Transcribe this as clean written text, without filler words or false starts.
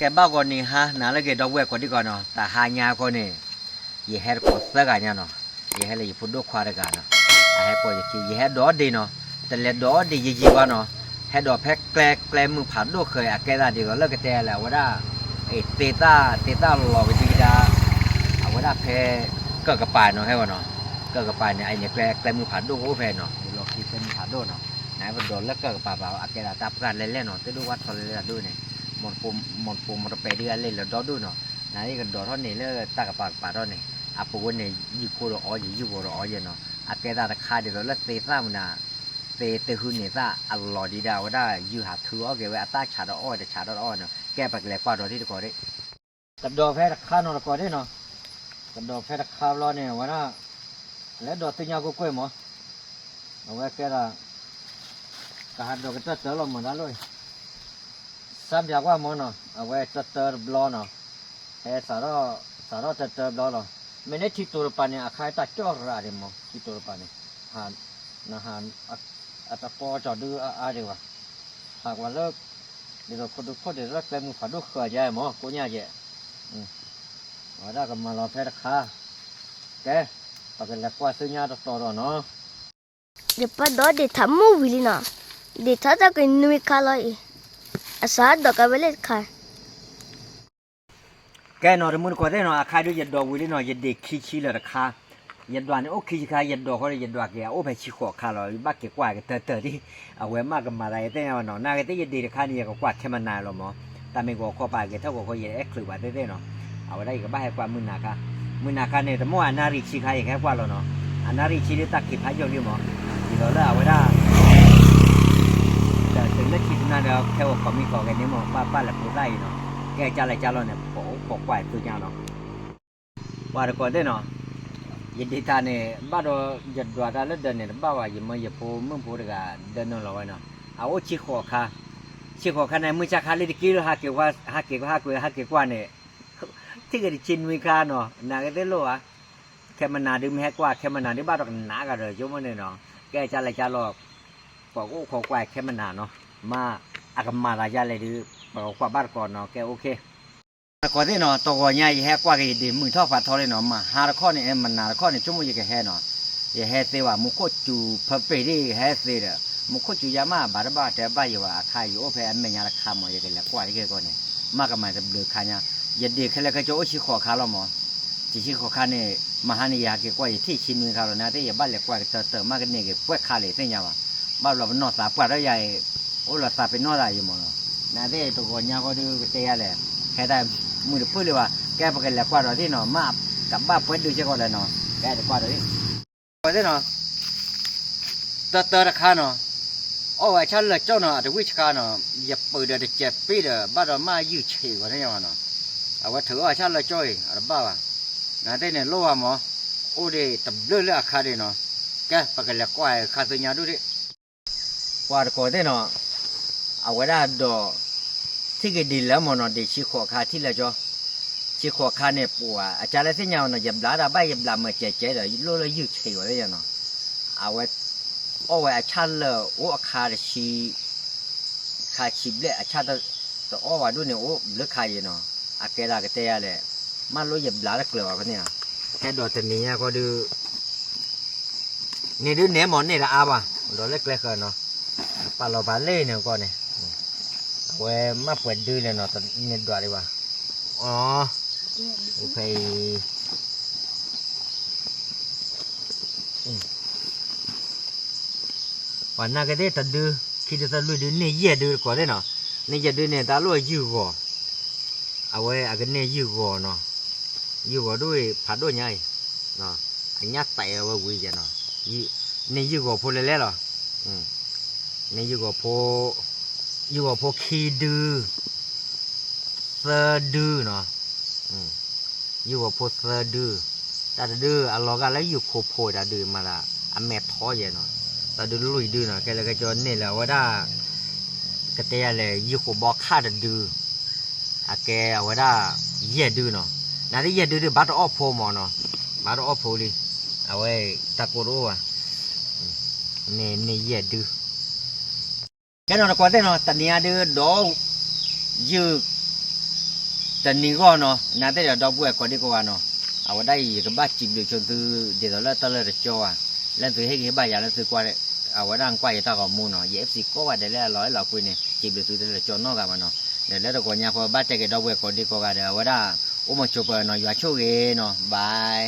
แกบ้าก่อนนี่ฮะนั่นแหละแกดอกเวกก่อนดีก่อนเนาะแต่หายาก่อนนี่ยี่ห้อก็สักกันเนาะยี่ห้อเลยยี่ปุ่นดูควาร์กันเนาะไอ้พวกยี่ห้อดอดีเนาะแต่เล็ดดอดียี่ว่าเนาะให้ดอกแพ็คแกลมือผ่านดูเคยแกได้ดีก็เลิกกันแต่แล้วว่าได้ไอ้เตต้าหล่อไปทีเดียวเอาว่าได้แพ้ก็กระปายเนาะให้ว่าเนาะก็กระปายเนี่ยไอ้เนี่ยแกลมือผ่านดูก็แพ้เนาะหลอกที่เป็นผ่านดูเนาะไหนมันโดนแล้วก็กระปายเอาแกได้ตับกันเล่นๆเนาะที่ดูวัดเขาเล่นดูเนี่ยหมดปุ่มมันไปเดือนเล่นแล้วดอดูเนาะนั่นนี่ก็ดอท่อนนี้แล้วตากระปายท่อนนี้อาปูวันนี้ยี่กูเราอ๋อยี่กูเราอ๋อเย็นเนาะแกได้ราคาเดียวแล้วเตต้ามันน่ะเตหุ่นเนี่ยซะอร่อยดีดาวได้ยูหาถือเอาเก็บไว้ตาชาดอ้อยแต่ชาดอ้อยเนาะแกไปเลยกว่าดอที่ตะกอได้กับดอกแพรข้าวเนาะตะกอได้เนาะกับดอกแพรข้าวเราเนี่ยว่าน่ะแล้วดอกตีนยาก็กล้วยหมอเอาไว้แกละกหาดอกก็จะเจอเราเหมือนนั้นเลยซ้ำอยากว่าหมอเนาะเอาไว้จะเจอบล้อเนาะเฮ้สารจะเจอบล้อเนาะไม่ได้ที่ตัวปานเนี่ยขายตาจ่อระดิมอที่ตัวปานเนี่ยหานนะหานอัตปอจอดื้ออะไรวะหากว่าเลิกเดี๋ยวคนดูคนเดี๋ยวเลิกเลยมึงผ่านดูเคยใหญ่หมอกูเนี่ยใหญ่ว่าได้กันมารอแพ้ราคาแกปากกันกว่าซื้อยาต่อเนาะ Depois do de tamu vilina. De tata que nui kalai. Asa do kabele kai. แกนอนมันก็ได้เนาะขายด้วยยัดดอกวิลเนาะยัดเด็กขี้เลยราคายัดดวนนี่โอ้ขี้ขายยัดดอกเขาเลยยัดดอกแกโอ้ไปขี้ขวคาเลยบ้าเก็บกว่าเตอที่เอาไว้มากกันมาอะไรแต่เนาะน่าก็ได้ยัดดีราคานี่ก็กว่าแค่มันนานหรอหมอแต่ไม่ก็ข้อปลาเก็บเท่ากับเขายัดเอ็กซ์หรือว่าได้เนาะเอาได้ก็บ้าให้กว่ามือนาคาเนี่ยแต่เมื่อวานนารีขี้ขายแค่กว่าหรอเนาะอันนารีขี้ได้ตักขี้พายยอดอยู่หมอที่เราเลิกเอาไว้ได้แต่ถึงได้ขี้นั่นเราแค่ว่าเขามีของกันนี่หมอป้าแหละพูดได้เนาะแกจะอะไรจะเราเนี่ยปกไว้ตัวเนาะว่าแต่ก่อนได้เนาะยินดีท่านเนี่ยบ้านเราหยุดว่าแล้วเดินเนี่ยบ้าว่าอย่ามาอย่าพูดมึงพูดกันเดินนั่นเราไว้เนาะเอาชี้ขอค่ะในมือจักรเลยตะกี้เราหาเกี่ยวว่าเนี่ยที่เกิดชินวิคาเนาะนาก็ได้รู้ว่าแค่มันนาดึงแค่กว่าแค่มันนาที่บ้านเราหนากันเลยจุ๊บมันเนี่ยเนาะแกจะอะไรจะหลอกบอกโอ้ขอกว่าแค่มันนาเนาะมาอากมาลายาเลยดื้อบอกว่าบ้านก่อนเนาะแกโอเคก่อนที่เนาะตัวใหญ่แฮกว่ากี่ดีมือท่อฟัดท่อเลยเนาะมาหาข้อนี่มันนาข้อนี่ชั่วโมงยี่แค่เนาะยี่แฮเตว่ามุขจูพเปรีแฮเตระมุขจูยามาบาร์บ้าแต่บ้าอยู่ว่าขายอยู่โอเพอเมญาละคำมั้งยี่กันละกว่าที่ก่อนเนี่ยมากกับมันจะเดือดขายยัดดีแค่ละก็จะโอชิขอขาเราหมอชิขอขาเนี่ยมหานิยาเกี่ยวกับที่ชินมือขาเราเนี่ยที่บ้านเล็กกว่าเติมมากกันเนี่ยเกี่ยวกับขาเลยที่ยังว่าบ้านเราเป็นนอสาปว่าได้ใหญ่โอ้เราสาเป็นนอได้อยู่หมดเนาะนั่นที่ตัวคนเนี่ยก็ดูเตี้ยเลยแค่ได้มือพูดเลยว่าแกปกันแหละกว่าเราที่เนาะมากับบ้าเพื่อนดูเช่นกันเลยเนาะแกจะกว่าเราที่กว่าที่เนาะเตอราคาเนาะโอ้ยฉันเลยเจ้าเนาะแต่วิชาเนาะอย่าเปิดเดี๋ยวเจ็บปีเดี๋ยวบ้านเรามายืดเฉยกว่าที่ยังเนาะเอาว่าถือว่าฉันเลยจ้อยอะไรบ้าว่ะนั่นที่เนี่ยรู้ว่าหมอโอ้ดิตับเลื่อยๆคาดิเนาะแกปกันแหละกว่าคาตัวเนี้ยดูดิกว่าก่อนที่เนาะเอาไว้ได้ดอกที่ก็ดีแล้วมันนอนดีชิขอคาที่ละจ้อชิขอคาเนี่ยปัวอาจารย์ที่ยาวน่ะยับลาดาใบยับลามาเจ๊เลยโลเลยยืดเฉยไว้เลยเนาะเอาไว้อาจารย์เลยโอ้คาชิบเลยอาจารย์ตัวอ้อว่าดูเนี่ยโอ้เลือกคาอยู่เนาะอาเกลาก็เตะเลยมันรู้ยับลาดเกลือกันเนี่ยแค่ดอกแต่นี้ก็ดูนี่ดูเนี่ยหมอนเนี่ยละอาบ่ะดอกเล็กๆเนาะปลาเราปลาเล่เนี่ยก่อนเนี่ยเว้ยมาเปิดดูเลยเนาะตอนนี้ดูอะไรวะอ๋อโอเควันนั้นก็ได้ตัดดูคิดจะตัดลุยดูเนี่ยเยี่ยดูก่อนเลยเนาะเนี่ยเยี่ยดูเนี่ยตาลุยยืดก่อนเอาไว้อากันเนี่ยยืดก่อนเนาะยืดก่อนด้วยผัดด้วยไงเนาะอันนี้ไต่เอาไว้วิ่งเนาะเนี่ยยืดก่อนพูดเลยเหรอเนี่ยยืดก่อนพอขี้ดื้อเสือดื้อเนาะอยู่กับพอเสือดื้อแต่ดื้อเราก็แล้วอยู่โพแต่ดื้อมาละอันแม่ท้อเยอะเนาะแต่ดื้อลุยดื้อเนาะแกเลยก็จนนี่แหละว่าได้กระเตะเลยอยู่กับบอกข้าดื้ออาแกเอาไว้ได้เยี่ยดื้อเนาะนั่นที่เยี่ยดื้อบัตรออฟโพมอเนาะบัตรออฟโพลีเอาไว้ตะโกรู้อ่ะนี่เยี่ยดื้อแค่นอนก่อนได้เนาะตอนนี้ดื้อดอยืด แต่นี่ก็เนาะน่าจะดอกบัวก่อนดีกว่าเนาะเอาได้ก็บ้าจิบอยู่จนคือเดี๋ยวเราตะเลยจ่อแล้วคือให้กี่บ้าอย่างแล้วคือกว่าเอาว่าดังกว่าจะตากมูเนาะ EFC ก็ว่าได้แล้วร้อยเราคุยเนี่ยจิบอยู่ตัวเลยจ่อนอกกันมาเนาะเดี๋ยวแล้วก็เนี่ยพอบ้าใจก็ดอกบัวก่อนดีกว่าเดี๋ยวว่าได้โอ้มาจบเนาะอยู่ช่วยเนาะบาย